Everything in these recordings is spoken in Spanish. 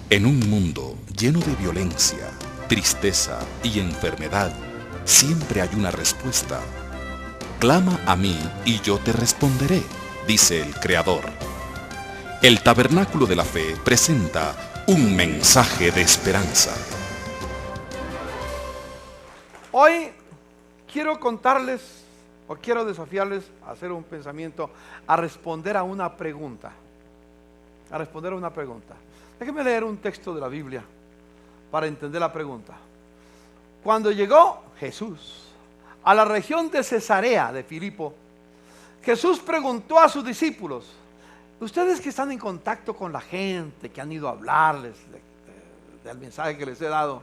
En un mundo lleno de violencia, tristeza y enfermedad, siempre hay una respuesta. Clama a mí y yo te responderé, dice el Creador. El Tabernáculo de la Fe presenta un mensaje de esperanza. Hoy quiero contarles, o quiero desafiarles a hacer un pensamiento, a responder a una pregunta. Déjenme leer un texto de la Biblia para entender la pregunta. Cuando llegó Jesús a la región de Cesarea de Filipo, Jesús preguntó a sus discípulos: ustedes que están en contacto con la gente, que han ido a hablarles del mensaje que les he dado,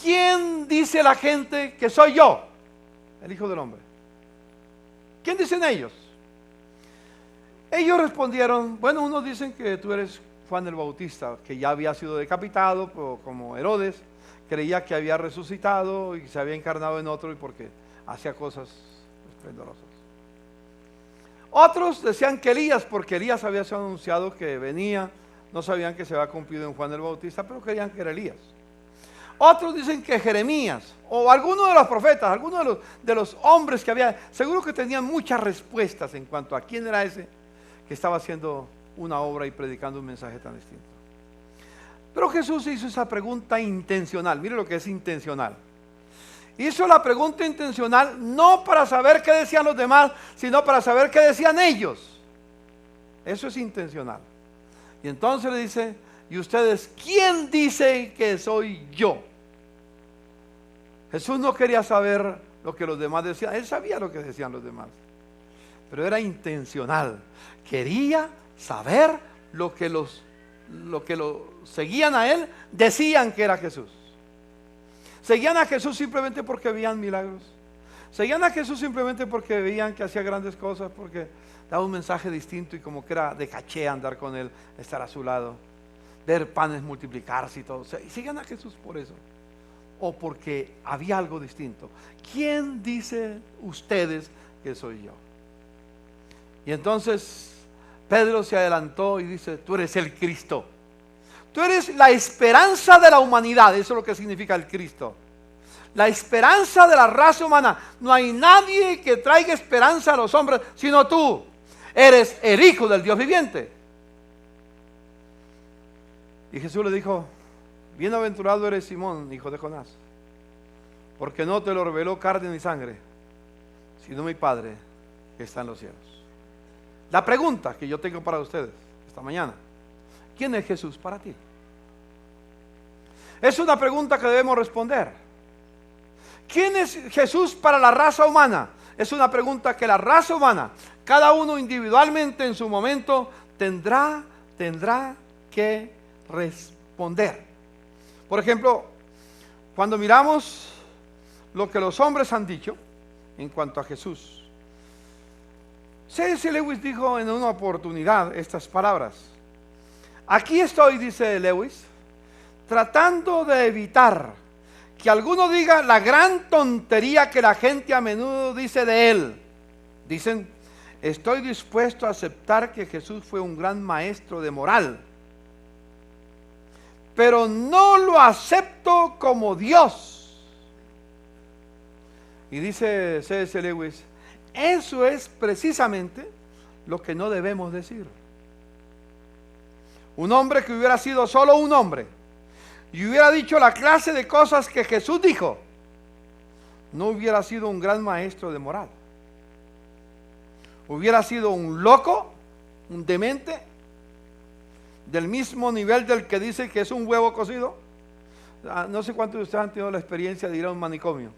¿quién dice la gente que soy yo, el Hijo del Hombre? ¿Quién dicen ellos? Ellos respondieron: bueno, unos dicen que tú eres Juan el Bautista, que ya había sido decapitado como Herodes, creía que había resucitado y se había encarnado en otro y porque hacía cosas esplendorosas. Otros decían que Elías, porque Elías había sido anunciado que venía, no sabían que se había cumplido en Juan el Bautista, pero creían que era Elías. Otros dicen que Jeremías, o alguno de los profetas, alguno de los hombres que había, seguro que tenían muchas respuestas en cuanto a quién era ese que estaba haciendo una obra y predicando un mensaje tan distinto. Pero Jesús hizo esa pregunta intencional. Mire lo que es intencional. Hizo la pregunta intencional no para saber qué decían los demás, sino para saber qué decían ellos. Eso es intencional. Y entonces le dice: ¿y ustedes quién dice que soy yo? Jesús no quería saber lo que los demás decían. Él sabía lo que decían los demás, pero era intencional. Quería saber lo que lo seguían a él decían que era Jesús. Seguían a Jesús simplemente porque veían milagros. Seguían a Jesús simplemente porque veían que hacía grandes cosas, porque daba un mensaje distinto y como que era de caché andar con él, estar a su lado, ver panes multiplicarse y todo. Seguían a Jesús por eso, o porque había algo distinto. ¿Quién dice ustedes que soy yo? Y entonces Pedro se adelantó y dice: tú eres el Cristo. Tú eres la esperanza de la humanidad. Eso es lo que significa el Cristo. La esperanza de la raza humana. No hay nadie que traiga esperanza a los hombres sino tú. Eres el Hijo del Dios viviente. Y Jesús le dijo: bienaventurado eres Simón, hijo de Jonás, porque no te lo reveló carne ni sangre, sino mi Padre que está en los cielos. La pregunta que yo tengo para ustedes esta mañana: ¿quién es Jesús para ti? Es una pregunta que debemos responder. ¿Quién es Jesús para la raza humana? Es una pregunta que la raza humana, cada uno individualmente en su momento, tendrá que responder. Por ejemplo, cuando miramos lo que los hombres han dicho en cuanto a Jesús, C.S. Lewis dijo en una oportunidad estas palabras: aquí estoy, dice Lewis, tratando de evitar que alguno diga la gran tontería que la gente a menudo dice de él. Dicen: estoy dispuesto a aceptar que Jesús fue un gran maestro de moral, pero no lo acepto como Dios. Y dice C.S. Lewis: eso es precisamente lo que no debemos decir. Un hombre que hubiera sido solo un hombre y hubiera dicho la clase de cosas que Jesús dijo, no hubiera sido un gran maestro de moral. Hubiera sido un loco, un demente, del mismo nivel del que dice que es un huevo cocido. No sé cuántos de ustedes han tenido la experiencia de ir a un manicomio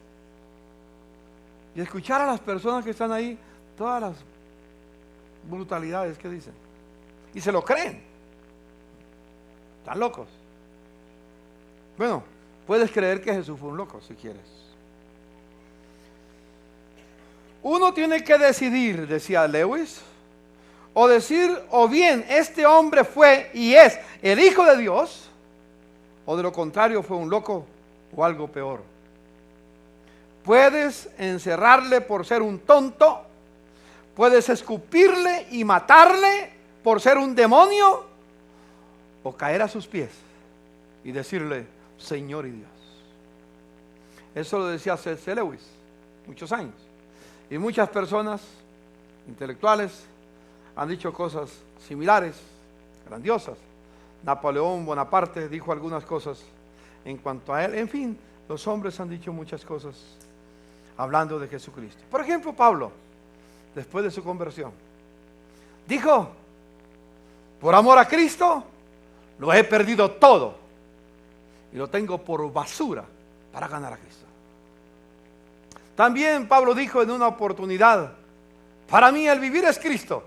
y escuchar a las personas que están ahí todas las brutalidades que dicen y se lo creen. Están locos. Bueno, puedes creer que Jesús fue un loco si quieres. Uno tiene que decidir, decía Lewis, o decir: o bien este hombre fue y es el Hijo de Dios, o de lo contrario fue un loco o algo peor. Puedes encerrarle por ser un tonto, puedes escupirle y matarle por ser un demonio, o caer a sus pies y decirle Señor y Dios. Eso lo decía C.S. Lewis, muchos años. Y muchas personas intelectuales han dicho cosas similares, grandiosas. Napoleón Bonaparte dijo algunas cosas en cuanto a él. En fin, los hombres han dicho muchas cosas hablando de Jesucristo. Por ejemplo, Pablo, después de su conversión, dijo: por amor a Cristo lo he perdido todo y lo tengo por basura para ganar a Cristo. También Pablo dijo en una oportunidad: para mí el vivir es Cristo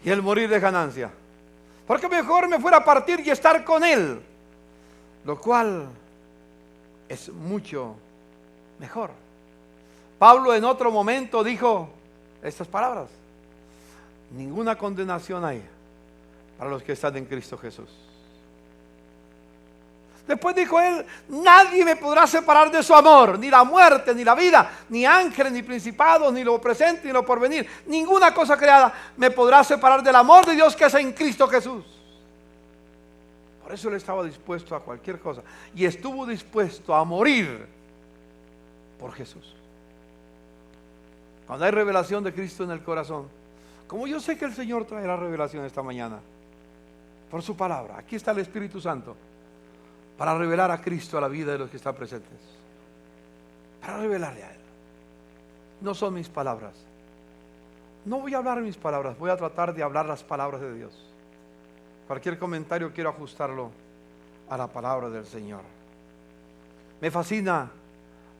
y el morir es ganancia, porque mejor me fuera a partir y estar con Él, lo cual es mucho mejor. Pablo en otro momento dijo estas palabras: ninguna condenación hay para los que están en Cristo Jesús. Después dijo él: nadie me podrá separar de su amor, ni la muerte, ni la vida, ni ángeles, ni principados, ni lo presente, ni lo porvenir. Ninguna cosa creada me podrá separar del amor de Dios que es en Cristo Jesús. Por eso él estaba dispuesto a cualquier cosa, y estuvo dispuesto a morir por Jesús. Cuando hay revelación de Cristo en el corazón, como yo sé que el Señor traerá revelación esta mañana por su palabra, aquí está el Espíritu Santo para revelar a Cristo a la vida de los que están presentes, para revelarle a Él. No son mis palabras, no voy a hablar mis palabras, voy a tratar de hablar las palabras de Dios. Cualquier comentario quiero ajustarlo a la palabra del Señor. Me fascina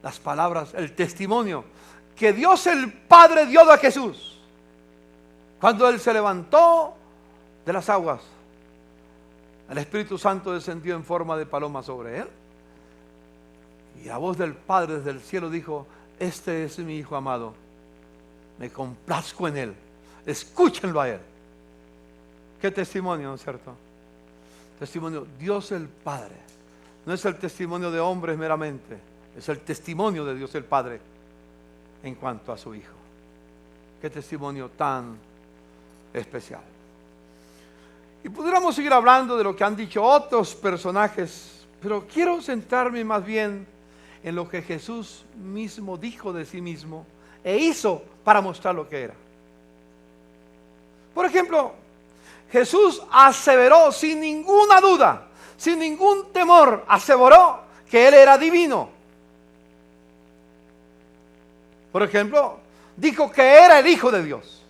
las palabras, el testimonio que Dios el Padre dio a Jesús cuando Él se levantó de las aguas. El Espíritu Santo descendió en forma de paloma sobre Él, y la voz del Padre desde el cielo dijo: este es mi Hijo amado, me complazco en Él, escúchenlo a Él. Qué testimonio, ¿no es cierto? Testimonio, Dios el Padre. No es el testimonio de hombres meramente, es el testimonio de Dios el Padre en cuanto a su Hijo. Qué testimonio tan especial. Y pudiéramos seguir hablando de lo que han dicho otros personajes, pero quiero centrarme más bien en lo que Jesús mismo dijo de sí mismo e hizo para mostrar lo que era. Por ejemplo, Jesús aseveró sin ninguna duda, sin ningún temor, aseveró que Él era divino. Por ejemplo, dijo que era el Hijo de Dios.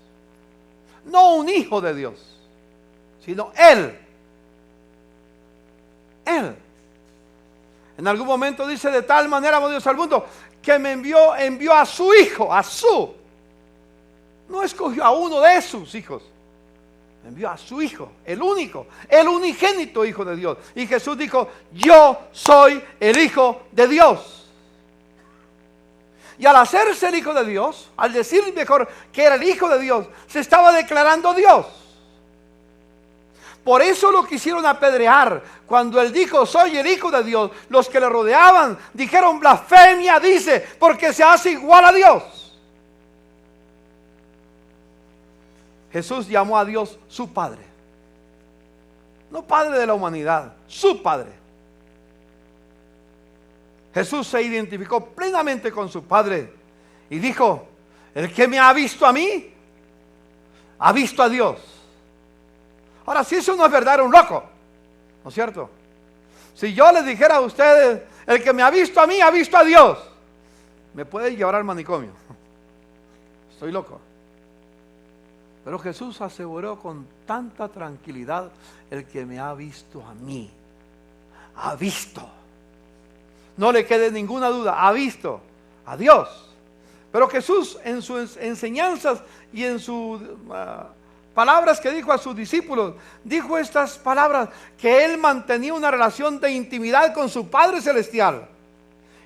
No un hijo de Dios, sino Él. Él. En algún momento dice: de tal manera amó Dios al mundo que me envió a su Hijo, no escogió a uno de sus hijos, envió a su Hijo, el único, el unigénito Hijo de Dios. Y Jesús dijo: yo soy el Hijo de Dios. Y al hacerse el Hijo de Dios, al decir mejor que era el Hijo de Dios, se estaba declarando Dios. Por eso lo quisieron apedrear. Cuando Él dijo: soy el Hijo de Dios, los que le rodeaban dijeron: blasfemia dice, porque se hace igual a Dios. Jesús llamó a Dios su Padre. No Padre de la humanidad, su Padre. Jesús se identificó plenamente con su Padre y dijo: el que me ha visto a mí, ha visto a Dios. Ahora, si eso no es verdad, era un loco, ¿no es cierto? Si yo les dijera a ustedes: el que me ha visto a mí, ha visto a Dios, me puede llevar al manicomio. Estoy loco. Pero Jesús aseguró con tanta tranquilidad: el que me ha visto a mí, ha visto. No le quede ninguna duda, ha visto a Dios. Pero Jesús, en sus enseñanzas y en sus palabras que dijo a sus discípulos, dijo estas palabras: que Él mantenía una relación de intimidad con su Padre Celestial.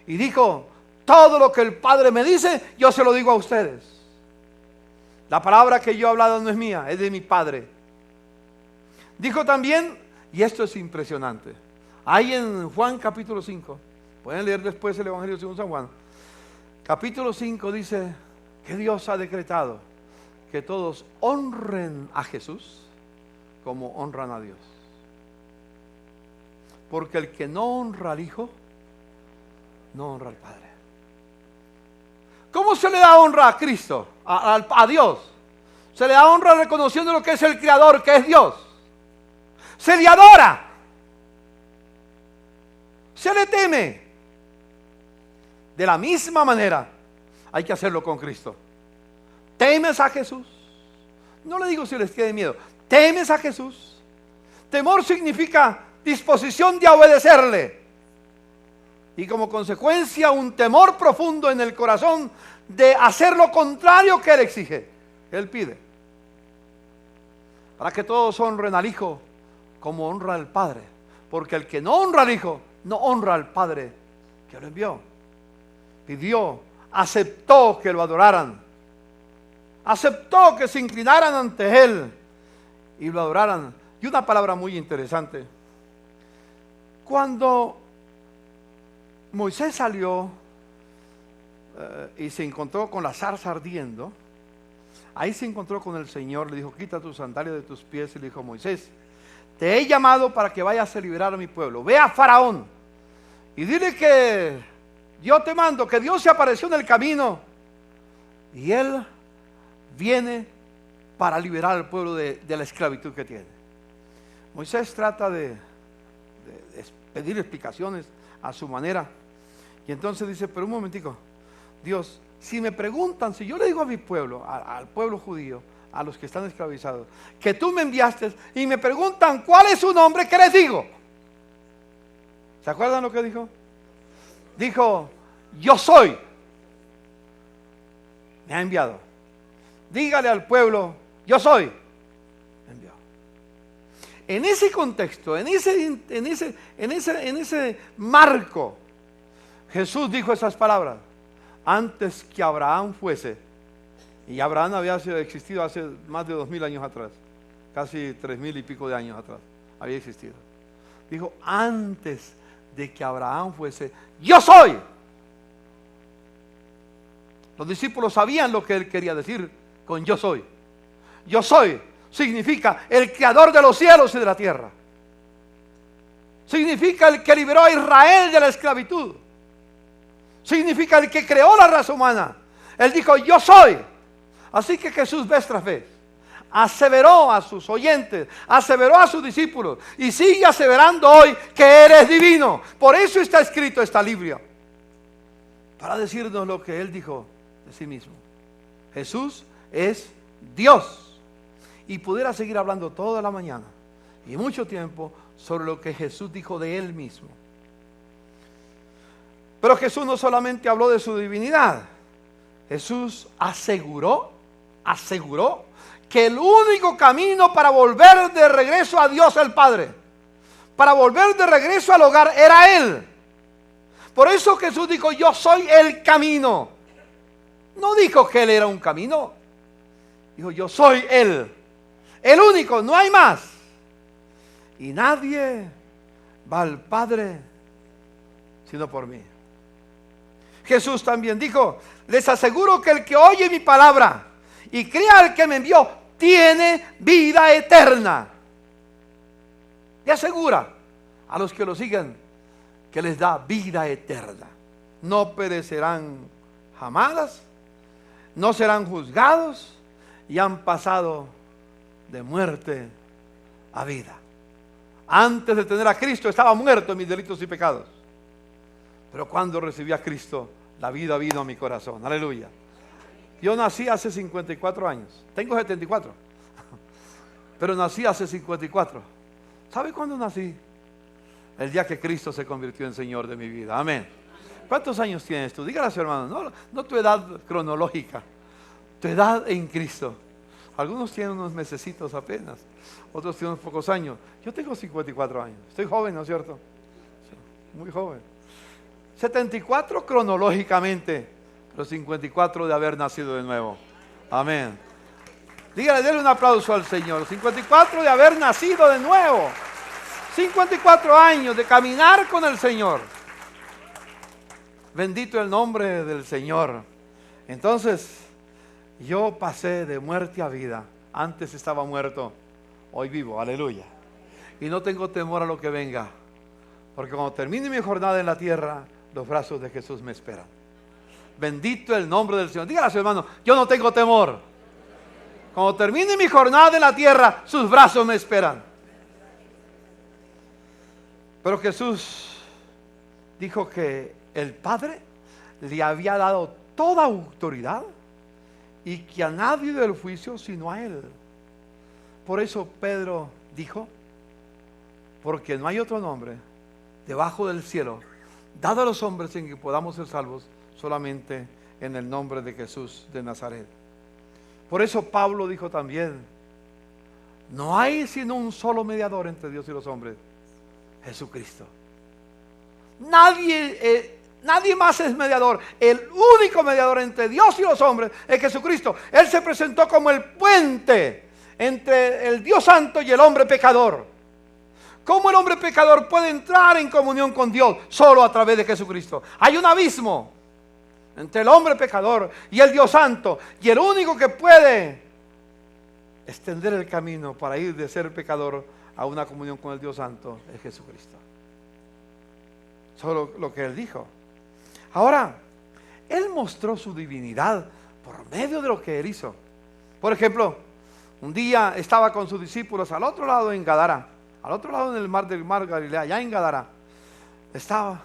Y dijo: todo lo que el Padre me dice, yo se lo digo a ustedes. La palabra que yo he hablado no es mía, es de mi Padre. Dijo también, y esto es impresionante, ahí en Juan capítulo 5, pueden leer después el Evangelio según San Juan, capítulo 5, dice que Dios ha decretado que todos honren a Jesús como honran a Dios. Porque el que no honra al Hijo, no honra al Padre. ¿Cómo se le da honra a Cristo, a Dios? Se le da honra reconociendo lo que es el Creador, que es Dios. Se le adora. Se le teme. De la misma manera hay que hacerlo con Cristo. ¿Temes a Jesús? No le digo si les tiene miedo. ¿Temes a Jesús? Temor significa disposición de obedecerle. Y como consecuencia un temor profundo en el corazón de hacer lo contrario que Él exige, que Él pide. Para que todos honren al Hijo como honra al Padre. Porque el que no honra al Hijo, no honra al Padre que lo envió. Pidió, aceptó que lo adoraran. Aceptó que se inclinaran ante Él y lo adoraran. Y una palabra muy interesante. Cuando Moisés salió y se encontró con la zarza ardiendo, ahí se encontró con el Señor, le dijo: quita tus sandalias de tus pies. Y le dijo: Moisés, te he llamado para que vayas a liberar a mi pueblo. Ve a Faraón y dile que yo te mando, que Dios se apareció en el camino y Él viene para liberar al pueblo de la esclavitud que tiene. Moisés trata de pedir explicaciones a su manera. Y entonces dice: pero un momentico, Dios, si me preguntan, si yo le digo a mi pueblo, al pueblo judío, a los que están esclavizados, que tú me enviaste, y me preguntan cuál es su nombre, ¿qué les digo? ¿Se acuerdan lo que dijo? Dijo: yo soy, me ha enviado. Dígale al pueblo: yo soy, me envió. En ese contexto, en ese marco, Jesús dijo esas palabras: antes que Abraham fuese. Y Abraham había existido hace más de 2000 años atrás, casi 3000 y pico de años atrás había existido. Dijo: antes de que Abraham fuese, yo soy. Los discípulos sabían lo que él quería decir con yo soy. Yo soy significa el creador de los cielos y de la tierra. Significa el que liberó a Israel de la esclavitud. Significa el que creó la raza humana. Él dijo: yo soy. Así que Jesús, vez tras vez, aseveró a sus oyentes, aseveró a sus discípulos y sigue aseverando hoy que eres divino. Por eso está escrito esta Biblia, para decirnos lo que Él dijo de sí mismo. Jesús es Dios. Y pudiera seguir hablando toda la mañana y mucho tiempo sobre lo que Jesús dijo de Él mismo. Pero Jesús no solamente habló de su divinidad. Jesús aseguró que el único camino para volver de regreso a Dios el Padre, para volver de regreso al hogar, era Él. Por eso Jesús dijo: yo soy el camino. No dijo que Él era un camino. Dijo: yo soy Él, el único, no hay más. Y nadie va al Padre sino por mí. Jesús también dijo: les aseguro que el que oye mi palabra y crea al que me envió tiene vida eterna. Le asegura a los que lo siguen que les da vida eterna. No perecerán jamás, no serán juzgados y han pasado de muerte a vida. Antes de tener a Cristo estaba muerto en mis delitos y pecados. Pero cuando recibí a Cristo, la vida vino a mi corazón. Aleluya. Yo nací hace 54 años. Tengo 74. Pero nací hace 54. ¿Sabe cuándo nací? El día que Cristo se convirtió en Señor de mi vida. Amén. ¿Cuántos años tienes tú? Dígale a su hermano. No tu edad cronológica. Tu edad en Cristo. Algunos tienen unos mesecitos apenas. Otros tienen unos pocos años. Yo tengo 54 años. Estoy joven, ¿no es cierto? Muy joven. 74 cronológicamente, pero 54 de haber nacido de nuevo. Amén. Dígale, denle un aplauso al Señor. 54 de haber nacido de nuevo. 54 años de caminar con el Señor. Bendito el nombre del Señor. Entonces, yo pasé de muerte a vida. Antes estaba muerto, hoy vivo. Aleluya. Y no tengo temor a lo que venga, Porque cuando termine mi jornada en la tierra, los brazos de Jesús me esperan. Bendito el nombre del Señor. Dígale a su hermano, yo no tengo temor. Cuando termine mi jornada en la tierra, sus brazos me esperan. Pero Jesús dijo que el Padre le había dado toda autoridad y que a nadie del juicio sino a Él. Por eso Pedro dijo, porque no hay otro nombre debajo del cielo dado a los hombres en que podamos ser salvos, solamente en el nombre de Jesús de Nazaret. Por eso Pablo dijo también, no hay sino un solo mediador entre Dios y los hombres, Jesucristo. Nadie más es mediador. El único mediador entre Dios y los hombres es Jesucristo. Él se presentó como el puente entre el Dios santo y el hombre pecador. ¿Cómo el hombre pecador puede entrar en comunión con Dios? Solo a través de Jesucristo. Hay un abismo entre el hombre pecador y el Dios santo, y el único que puede extender el camino para ir de ser pecador a una comunión con el Dios santo es Jesucristo. Solo lo que Él dijo. Ahora, Él mostró su divinidad por medio de lo que Él hizo. Por ejemplo, un día estaba con sus discípulos al otro lado en Gadara, al otro lado del mar Galilea, allá en Gadara. Estaba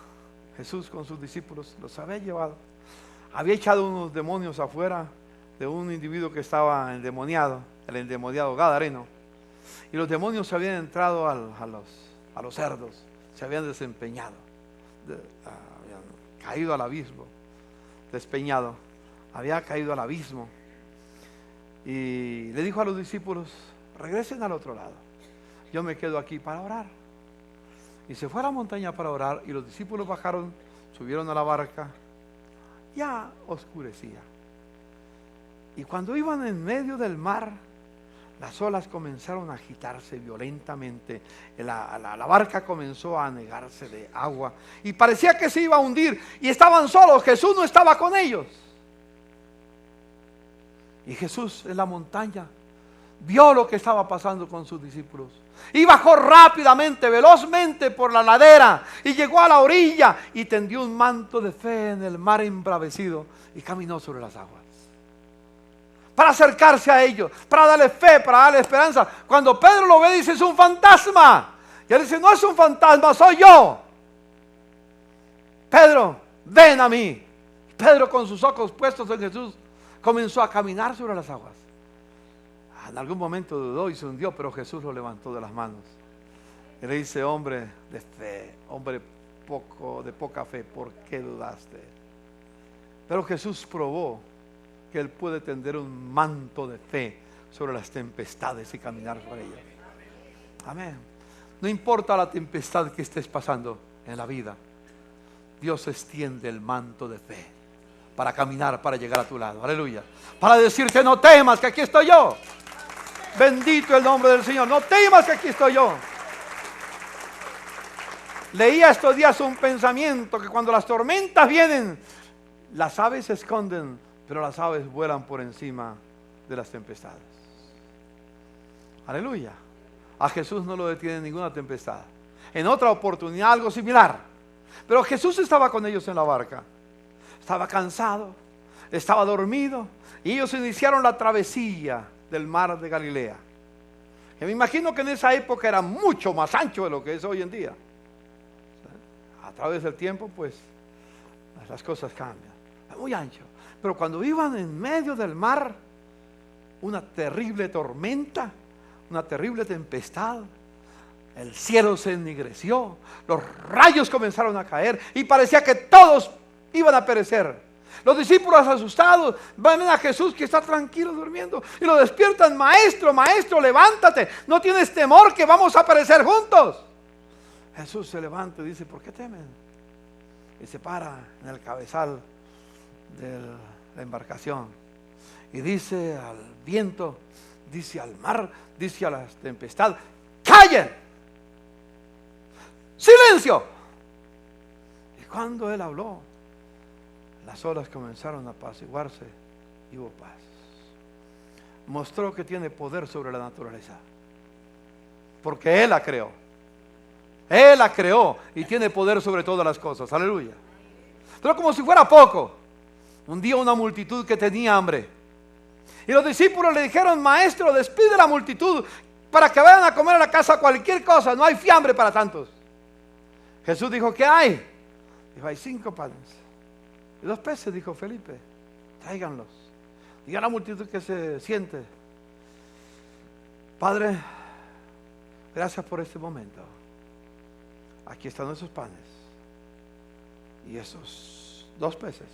Jesús con sus discípulos, los había llevado. Había echado unos demonios afuera de un individuo que estaba endemoniado, el endemoniado gadareno. Y los demonios habían entrado a los cerdos, se habían desempeñado, habían caído al abismo, despeñado, había caído al abismo. Y le dijo a los discípulos, regresen al otro lado, yo me quedo aquí para orar. Y se fue a la montaña para orar, y los discípulos bajaron, subieron a la barca. Ya oscurecía. Y cuando iban en medio del mar, las olas comenzaron a agitarse violentamente. La barca comenzó a anegarse de agua y parecía que se iba a hundir, y estaban solos. Jesús no estaba con ellos. Y Jesús en la montaña vio lo que estaba pasando con sus discípulos y bajó rápidamente, velozmente por la ladera, y llegó a la orilla y tendió un manto de fe en el mar embravecido y caminó sobre las aguas para acercarse a ellos, para darle fe, para darle esperanza. Cuando Pedro lo ve, dice, es un fantasma. Y él dice, no es un fantasma, soy yo. Pedro, ven a mí. Pedro, con sus ojos puestos en Jesús, comenzó a caminar sobre las aguas. En algún momento dudó y se hundió, pero Jesús lo levantó de las manos y le dice, hombre de fe, hombre de poca fe, ¿por qué dudaste? Pero Jesús probó que Él puede tender un manto de fe sobre las tempestades y caminar sobre ellas. Amén. No importa la tempestad que estés pasando en la vida, Dios extiende el manto de fe para caminar, para llegar a tu lado. Aleluya. Para decirte, no temas, que aquí estoy yo. Bendito el nombre del Señor. No temas, que aquí estoy yo. Leía estos días un pensamiento que cuando las tormentas vienen, las aves se esconden, pero las aves vuelan por encima de las tempestades. Aleluya. A Jesús no lo detiene ninguna tempestad. En otra oportunidad algo similar, pero Jesús estaba con ellos en la barca. Estaba cansado, estaba dormido, y ellos iniciaron la travesía del mar de Galilea. Y me imagino que en esa época era mucho más ancho de lo que es hoy en día. A través del tiempo, pues, las cosas cambian. Es muy ancho. Pero cuando iban en medio del mar, una terrible tormenta, una terrible tempestad, el cielo se ennegreció, los rayos comenzaron a caer y parecía que todos iban a perecer. Los discípulos asustados van a Jesús, que está tranquilo durmiendo, y lo despiertan, maestro, maestro, levántate, no tienes temor que vamos a perecer juntos. Jesús se levanta y dice, ¿por qué temen? Y se para en el cabezal de la embarcación y dice al viento, dice al mar, dice a la tempestad, ¡callen! ¡Silencio! Y cuando Él habló, las olas comenzaron a apaciguarse y hubo paz. Mostró que tiene poder sobre la naturaleza, porque Él la creó. Él la creó y tiene poder sobre todas las cosas. Aleluya. Pero como si fuera poco, un día una multitud que tenía hambre. Y los discípulos le dijeron: maestro, despide la multitud para que vayan a comer a la casa cualquier cosa. No hay fiambre para tantos. Jesús dijo: ¿qué hay? Dijo: hay 5 panes y 2 peces. Dijo Felipe: tráiganlos. Y a la multitud que se siente. Padre, gracias por este momento. Aquí están esos panes y esos 2 peces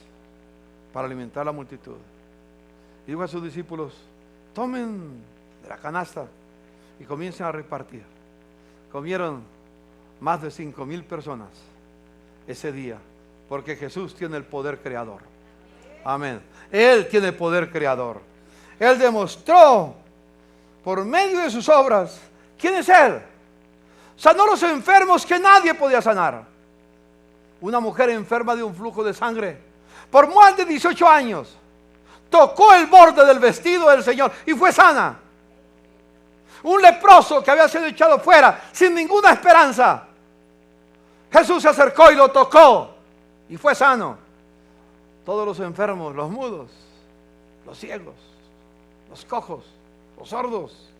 para alimentar a la multitud. Y dijo a sus discípulos: tomen de la canasta y comiencen a repartir. Comieron más de 5,000 personas ese día, porque Jesús tiene el poder creador. Amén. Él tiene el poder creador. Él demostró por medio de sus obras quién es Él. Sanó los enfermos que nadie podía sanar. Una mujer enferma de un flujo de sangre por más de 18 años tocó el borde del vestido del Señor y fue sana. Un leproso que había sido echado fuera sin ninguna esperanza, Jesús se acercó y lo tocó y fue sano. Todos los enfermos, los mudos, los ciegos, los cojos, los sordos,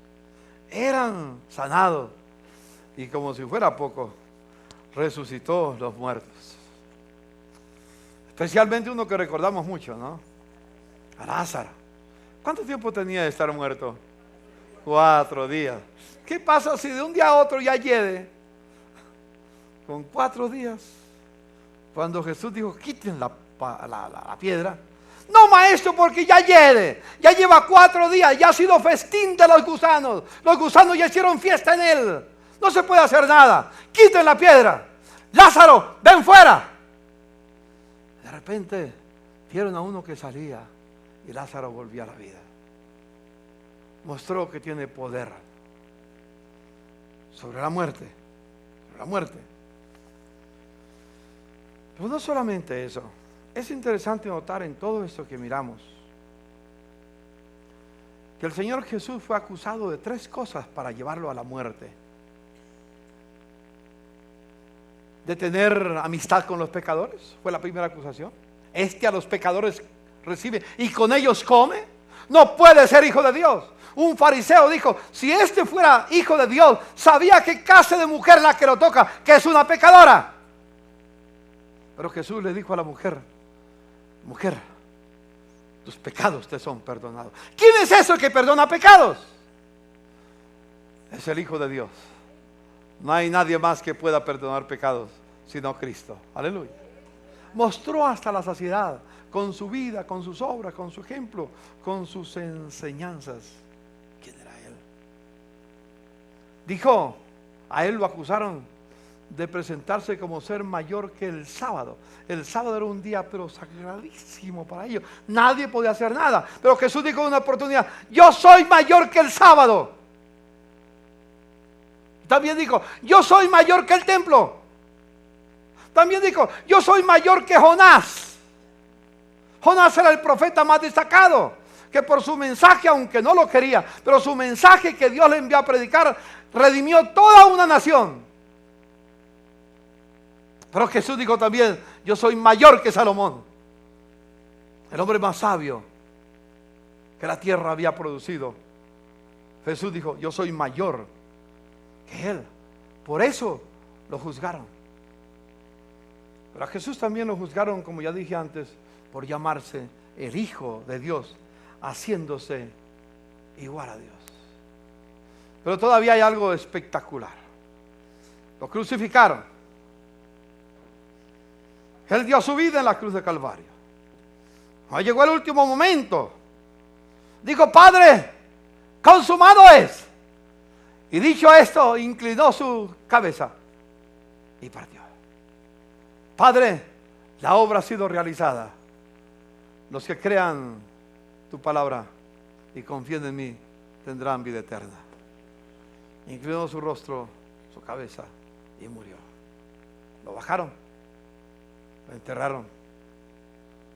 eran sanados. Y como si fuera poco, resucitó los muertos. Especialmente uno que recordamos mucho, ¿no? A Lázaro. ¿Cuánto tiempo tenía de estar muerto? 4 días. ¿Qué pasa si de un día a otro ya llegue? Con 4 días. Cuando Jesús dijo: quiten la piedra. No, maestro, porque ya llegue. Ya lleva 4 días. Ya ha sido festín de los gusanos. Los gusanos ya hicieron fiesta en él. No se puede hacer nada. Quiten la piedra. Lázaro, ven fuera. De repente vieron a uno que salía y Lázaro volvía a la vida. Mostró que tiene poder sobre la muerte. Sobre la muerte. Pero no solamente eso. Es interesante notar en todo esto que miramos que el Señor Jesús fue acusado de 3 cosas para llevarlo a la muerte. De tener amistad con los pecadores, fue la primera acusación. A los pecadores recibe y con ellos come. No puede ser hijo de Dios. Un fariseo dijo: si este fuera hijo de Dios, sabía qué clase de mujer la que lo toca, que es una pecadora. Pero Jesús le dijo a la mujer: mujer, tus pecados te son perdonados. ¿Quién es eso que perdona pecados? Es el Hijo de Dios. No hay nadie más que pueda perdonar pecados sino Cristo. Aleluya. Mostró hasta la saciedad con su vida, con sus obras, con su ejemplo, con sus enseñanzas quién era Él. Dijo: a Él lo acusaron de presentarse como ser mayor que el sábado. El sábado era un día pero sagradísimo para ellos. Nadie podía hacer nada. Pero Jesús dijo en una oportunidad: yo soy mayor que el sábado. También dijo: yo soy mayor que el templo. También dijo: yo soy mayor que Jonás. Jonás era el profeta más destacado, que por su mensaje, aunque no lo quería, pero su mensaje que Dios le envió a predicar, redimió toda una nación. Pero Jesús dijo también: yo soy mayor que Salomón, el hombre más sabio que la tierra había producido. Jesús dijo: yo soy mayor que él. Por eso lo juzgaron. Pero a Jesús también lo juzgaron, como ya dije antes, por llamarse el Hijo de Dios, haciéndose igual a Dios. Pero todavía hay algo espectacular. Lo crucificaron. Él dio su vida en la cruz de Calvario. Cuando llegó el último momento, dijo: Padre, consumado es. Y dicho esto, inclinó su cabeza y partió. Padre, la obra ha sido realizada. Los que crean tu palabra y confíen en mí tendrán vida eterna. Inclinó su rostro, su cabeza y murió. Lo bajaron, lo enterraron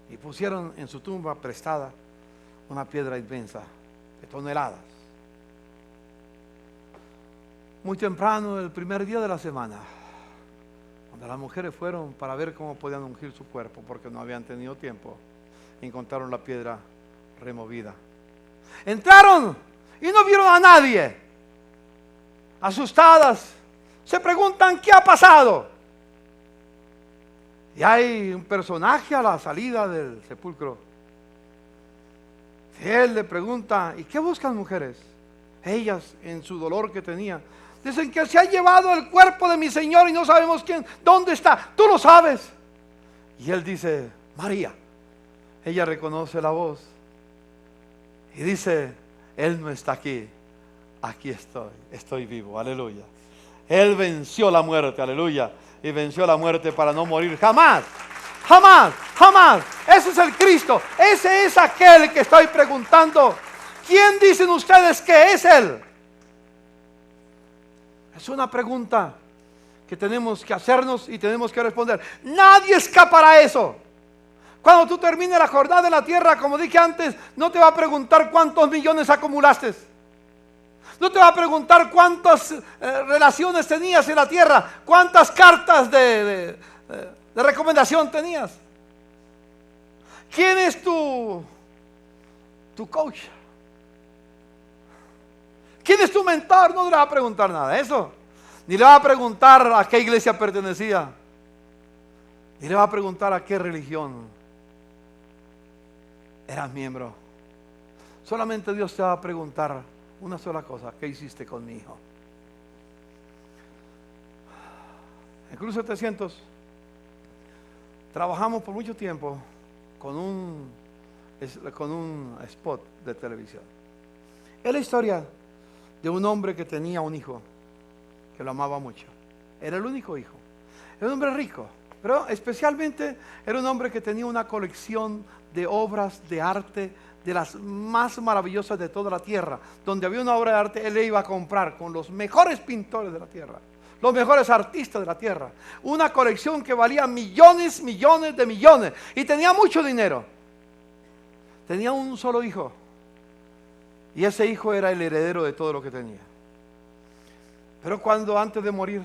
y pusieron en su tumba prestada una piedra inmensa de toneladas. Muy temprano, el primer día de la semana, Cuando las mujeres fueron para ver cómo podían ungir su cuerpo, porque no habían tenido tiempo, encontraron la piedra removida. Entraron y no vieron a nadie. Asustadas, se preguntan qué ha pasado. Y hay un personaje a la salida del sepulcro. Él le pregunta: ¿y qué buscan, mujeres? Ellas, en su dolor que tenían, dicen que se ha llevado el cuerpo de mi Señor y no sabemos quién, dónde está. Tú lo sabes. Y él dice: María. Ella reconoce la voz y dice: Él no está aquí, aquí estoy vivo, aleluya. Él venció la muerte, aleluya, y venció la muerte para no morir jamás, jamás, jamás. Ese es el Cristo, ese es aquel que estoy preguntando. ¿Quién dicen ustedes que es Él? Es una pregunta que tenemos que hacernos y tenemos que responder. Nadie escapará a eso. Cuando tú termines la jornada en la tierra, como dije antes, no te va a preguntar cuántos millones acumulaste. No te va a preguntar cuántas relaciones tenías en la tierra, cuántas cartas de recomendación tenías. ¿Quién es tu coach? ¿Quién es tu mentor? No le va a preguntar nada de eso. Ni le va a preguntar a qué iglesia pertenecía. Ni le va a preguntar a qué religión eras miembro. Solamente Dios te va a preguntar una sola cosa: ¿qué hiciste con mi hijo? En Cruz 700 trabajamos por mucho tiempo con un spot de televisión. Es la historia de un hombre que tenía un hijo que lo amaba mucho. Era el único hijo. Era un hombre rico, pero especialmente era un hombre que tenía una colección de obras de arte de las más maravillosas de toda la tierra. Donde había una obra de arte, él le iba a comprar con los mejores pintores de la tierra, los mejores artistas de la tierra. Una colección que valía millones, millones de millones, y tenía mucho dinero. Tenía un solo hijo, y ese hijo era el heredero de todo lo que tenía. Pero cuando antes de morir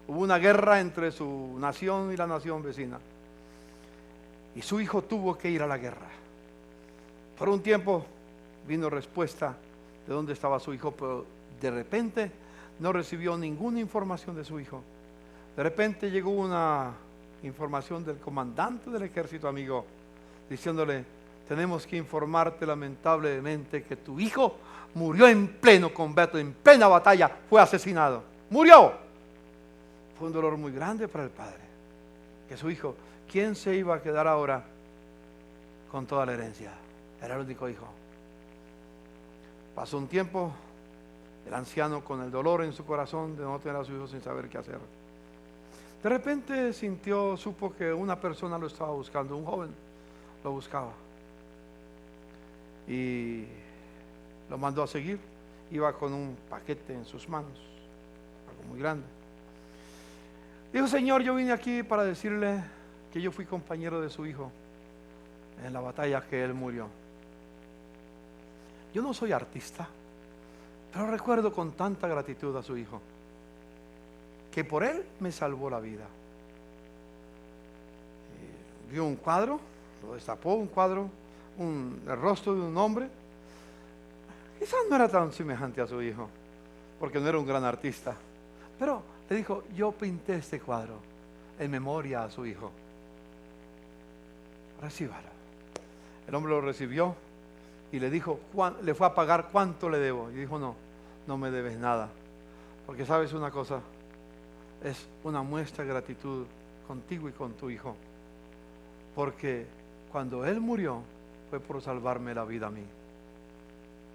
hubo una guerra entre su nación y la nación vecina, y su hijo tuvo que ir a la guerra. Por un tiempo vino respuesta de dónde estaba su hijo, pero de repente no recibió ninguna información de su hijo. De repente llegó una información del comandante del ejército amigo, diciéndole: tenemos que informarte lamentablemente que tu hijo murió en pleno combate, en plena batalla, fue asesinado, murió. Fue un dolor muy grande para el padre, que su hijo, ¿quién se iba a quedar ahora con toda la herencia? Era el único hijo. Pasó un tiempo, el anciano con el dolor en su corazón de no tener a su hijo sin saber qué hacer. De repente supo que una persona lo estaba buscando, un joven lo buscaba. Y lo mandó a seguir. Iba con un paquete en sus manos, algo muy grande. Dijo: Señor, yo vine aquí para decirle que yo fui compañero de su hijo en la batalla que él murió. Yo no soy artista, pero recuerdo con tanta gratitud a su hijo, que por él me salvó la vida. Vio un cuadro, lo destapó, un cuadro, el rostro de un hombre. Quizás no era tan semejante a su hijo, porque no era un gran artista, pero le dijo: yo pinté este cuadro en memoria a su hijo, recíbalo. El hombre lo recibió y le dijo, le fue a pagar cuánto le debo, y dijo: no me debes nada, porque sabes una cosa, es una muestra de gratitud contigo y con tu hijo, porque cuando él murió fue por salvarme la vida a mí,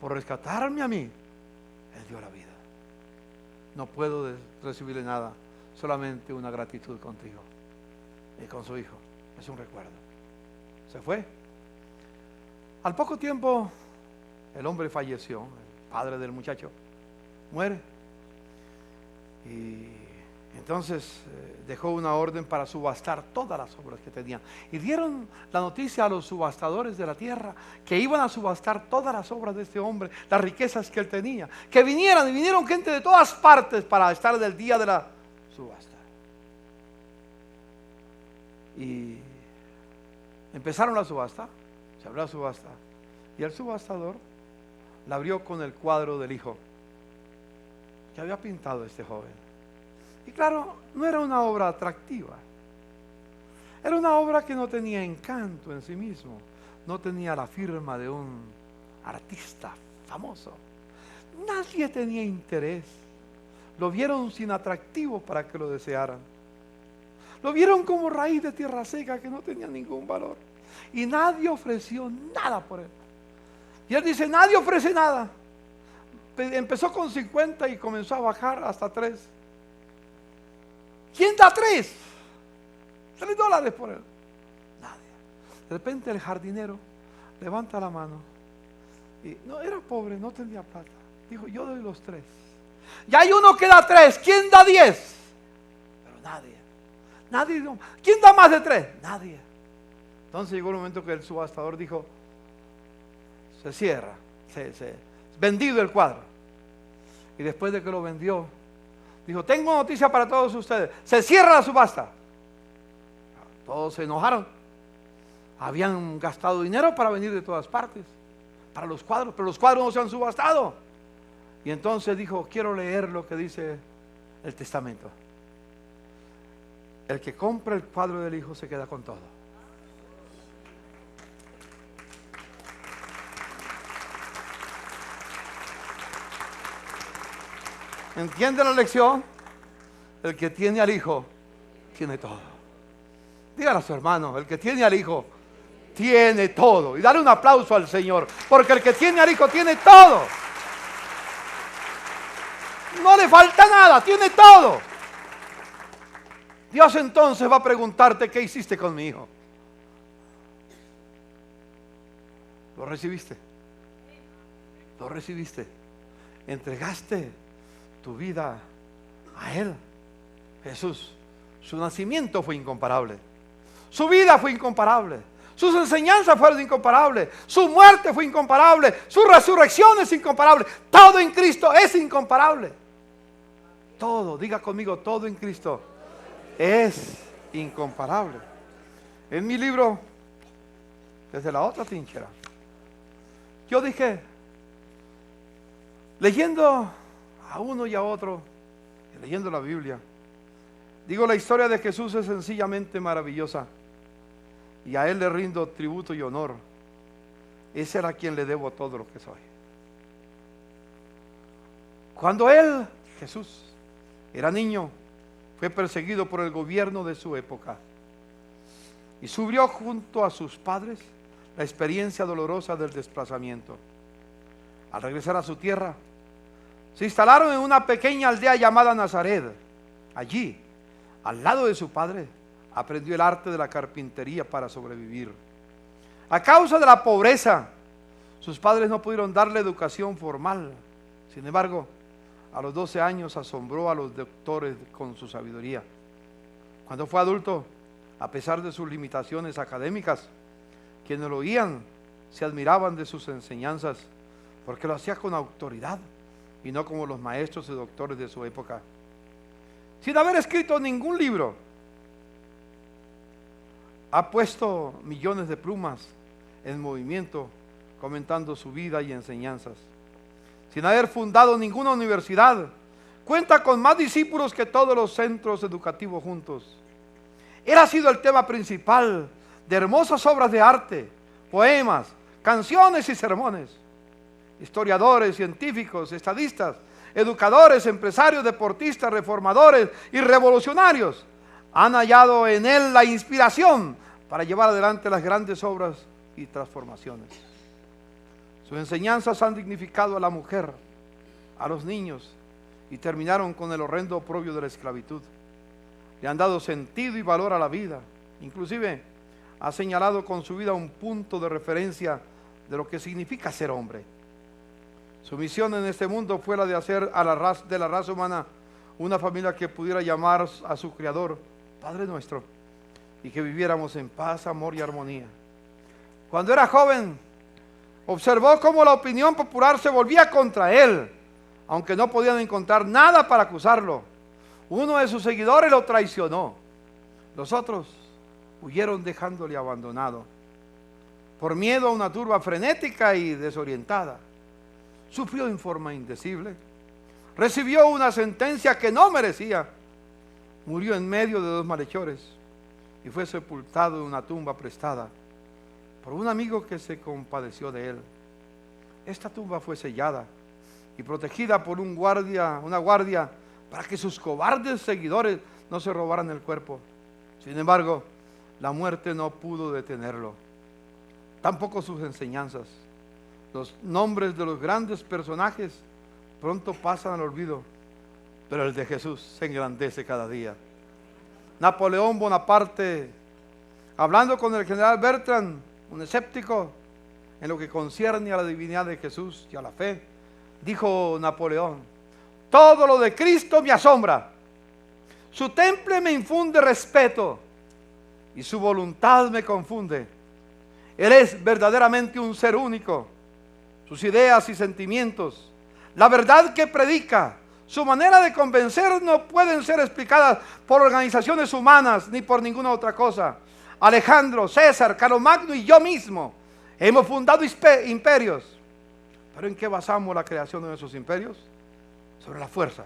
por rescatarme a mí. Él dio la vida. No puedo recibirle nada, solamente una gratitud contigo y con su hijo. Es un recuerdo. Se fue. Al poco tiempo el hombre falleció, el padre del muchacho muere, y entonces dejó una orden para subastar todas las obras que tenía, y dieron la noticia a los subastadores de la tierra que iban a subastar todas las obras de este hombre, las riquezas que él tenía, que vinieran, y vinieron gente de todas partes para estar del día de la subasta. Y empezaron la subasta, se abrió la subasta, y el subastador la abrió con el cuadro del hijo que había pintado este joven. Y claro, no era una obra atractiva, era una obra que no tenía encanto en sí mismo, no tenía la firma de un artista famoso. Nadie tenía interés, lo vieron sin atractivo para que lo desearan. Lo vieron como raíz de tierra seca que no tenía ningún valor. Y nadie ofreció nada por él. Y él dice, nadie ofrece nada. Empezó con 50 y comenzó a bajar hasta 3. ¿Quién da 3? $3 por él. Nadie. De repente el jardinero levanta la mano. Y no, era pobre, no tenía plata. Dijo, yo doy los 3. Y hay uno que da 3. ¿Quién da 10? Pero nadie. Nadie. ¿Quién da más de 3? Nadie. Entonces llegó el momento que el subastador dijo, se cierra, vendido el cuadro. Y después de que lo vendió, dijo, tengo noticia para todos ustedes, se cierra la subasta. Todos se enojaron. Habían gastado dinero para venir de todas partes, para los cuadros, pero los cuadros no se han subastado. Y entonces dijo, quiero leer lo que dice el testamento. El que compra el cuadro del hijo se queda con todo. ¿Entiende la lección? El que tiene al hijo tiene todo. Dígale a su hermano, el que tiene al hijo tiene todo. Y dale un aplauso al Señor, porque el que tiene al hijo tiene todo. No le falta nada, tiene todo. Dios entonces va a preguntarte, ¿qué hiciste con mi hijo? ¿Lo recibiste? ¿Lo recibiste? ¿Entregaste tu vida a Él? Jesús, su nacimiento fue incomparable, su vida fue incomparable, sus enseñanzas fueron incomparables, su muerte fue incomparable, su resurrección es incomparable, todo en Cristo es incomparable. Todo, diga conmigo, todo en Cristo es incomparable. En mi libro, desde la otra trinchera, yo dije, leyendo a uno y a otro, leyendo la Biblia, digo, la historia de Jesús es sencillamente maravillosa y a Él le rindo tributo y honor. Ese era a quien le debo todo lo que soy. Cuando Él, Jesús, era niño, fue perseguido por el gobierno de su época y sufrió junto a sus padres la experiencia dolorosa del desplazamiento. Al regresar a su tierra, se instalaron en una pequeña aldea llamada Nazaret. Allí, al lado de su padre, aprendió el arte de la carpintería para sobrevivir. A causa de la pobreza, sus padres no pudieron darle educación formal. Sin embargo, a los 12 años asombró a los doctores con su sabiduría. Cuando fue adulto, a pesar de sus limitaciones académicas, quienes lo oían se admiraban de sus enseñanzas, porque lo hacía con autoridad y no como los maestros y doctores de su época. Sin haber escrito ningún libro, ha puesto millones de plumas en movimiento comentando su vida y enseñanzas. Sin haber fundado ninguna universidad, cuenta con más discípulos que todos los centros educativos juntos. Él ha sido el tema principal de hermosas obras de arte, poemas, canciones y sermones. Historiadores, científicos, estadistas, educadores, empresarios, deportistas, reformadores y revolucionarios han hallado en él la inspiración para llevar adelante las grandes obras y transformaciones. Sus enseñanzas han dignificado a la mujer, a los niños y terminaron con el horrendo oprobio de la esclavitud. Le han dado sentido y valor a la vida. Inclusive ha señalado con su vida un punto de referencia de lo que significa ser hombre. Su misión en este mundo fue la de hacer de la raza humana una familia que pudiera llamar a su Creador Padre nuestro y que viviéramos en paz, amor y armonía. Cuando era joven, observó cómo la opinión popular se volvía contra él, aunque no podían encontrar nada para acusarlo. Uno de sus seguidores lo traicionó. Los otros huyeron dejándole abandonado. Por miedo a una turba frenética y desorientada, sufrió en forma indecible. Recibió una sentencia que no merecía. Murió en medio de dos malhechores y fue sepultado en una tumba prestada por un amigo que se compadeció de él. Esta tumba fue sellada y protegida por una guardia para que sus cobardes seguidores no se robaran el cuerpo. Sin embargo, la muerte no pudo detenerlo, tampoco sus enseñanzas. Los nombres de los grandes personajes pronto pasan al olvido, pero el de Jesús se engrandece cada día. Napoleón Bonaparte, hablando con el general Bertrand, un escéptico en lo que concierne a la divinidad de Jesús y a la fe, dijo Napoleón: todo lo de Cristo me asombra. Su temple me infunde respeto y su voluntad me confunde. Él es verdaderamente un ser único. Sus ideas y sentimientos, la verdad que predica, su manera de convencer no pueden ser explicadas por organizaciones humanas ni por ninguna otra cosa. Alejandro, César, Carlomagno y yo mismo hemos fundado imperios. ¿Pero en qué basamos la creación de esos imperios? Sobre la fuerza.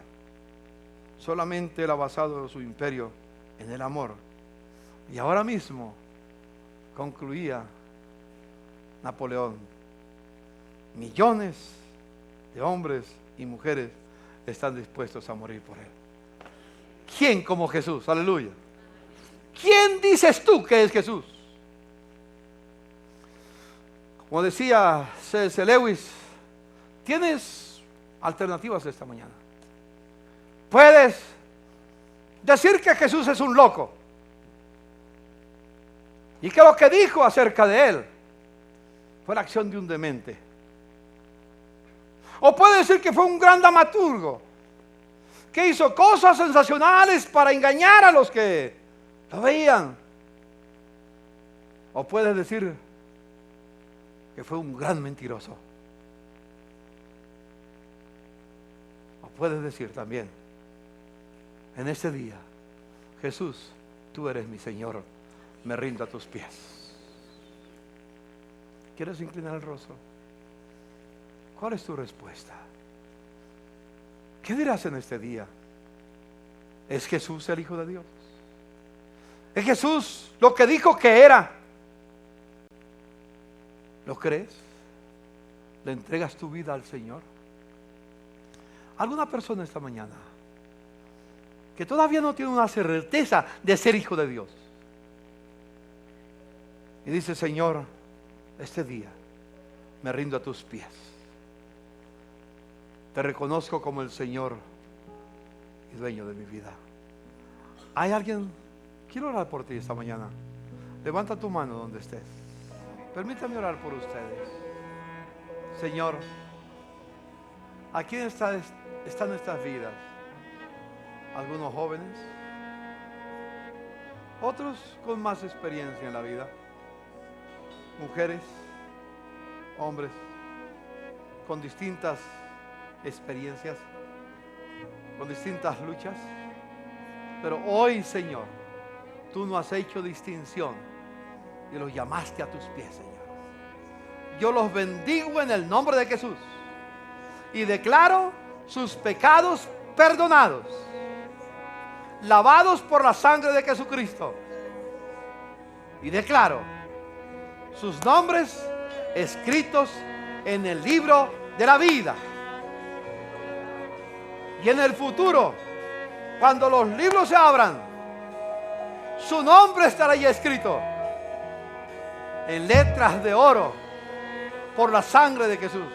Solamente él ha basado su imperio en el amor. Y ahora mismo concluía Napoleón: millones de hombres y mujeres están dispuestos a morir por él. ¿Quién como Jesús? Aleluya. ¿Quién dices tú que es Jesús? Como decía C.S. Lewis, tienes alternativas esta mañana. Puedes decir que Jesús es un loco y que lo que dijo acerca de él fue la acción de un demente. O puede decir que fue un gran dramaturgo que hizo cosas sensacionales para engañar a los que lo veían. O puedes decir que fue un gran mentiroso. O puedes decir también: en este día, Jesús, tú eres mi Señor, me rindo a tus pies. ¿Quieres inclinar el rostro? ¿Cuál es tu respuesta? ¿Qué dirás en este día? ¿Es Jesús el Hijo de Dios? ¿Es Jesús lo que dijo que era? ¿Lo crees? ¿Le entregas tu vida al Señor? ¿Alguna persona esta mañana que todavía no tiene una certeza de ser hijo de Dios y dice: Señor, este día me rindo a tus pies, te reconozco como el Señor y dueño de mi vida? ¿Hay alguien? Quiero orar por ti esta mañana. Levanta tu mano donde estés. Permítame orar por ustedes. Señor, aquí están nuestras vidas. Algunos jóvenes, otros con más experiencia en la vida, mujeres, hombres con distintas experiencias, con distintas luchas. Pero hoy, Señor, tú no has hecho distinción y los llamaste a tus pies, Señor. Yo los bendigo en el nombre de Jesús y declaro sus pecados perdonados, lavados por la sangre de Jesucristo, y declaro sus nombres escritos en el libro de la vida. Y en el futuro, cuando los libros se abran, su nombre estará ya escrito en letras de oro por la sangre de Jesús.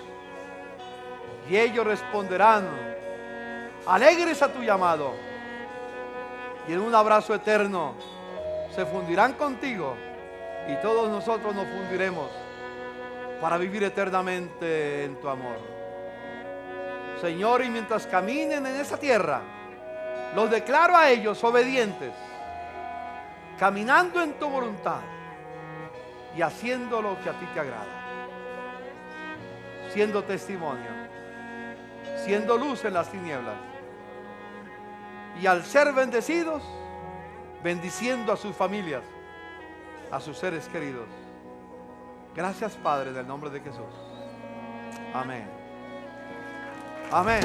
Y ellos responderán alegres a tu llamado, y en un abrazo eterno se fundirán contigo, y todos nosotros nos fundiremos para vivir eternamente en tu amor, Señor. Y mientras caminen en esa tierra, los declaro a ellos obedientes, caminando en tu voluntad y haciendo lo que a ti te agrada, siendo testimonio, siendo luz en las tinieblas, y al ser bendecidos, bendiciendo a sus familias a sus seres queridos. Gracias, Padre, en el nombre de Jesús. Amén. Amén.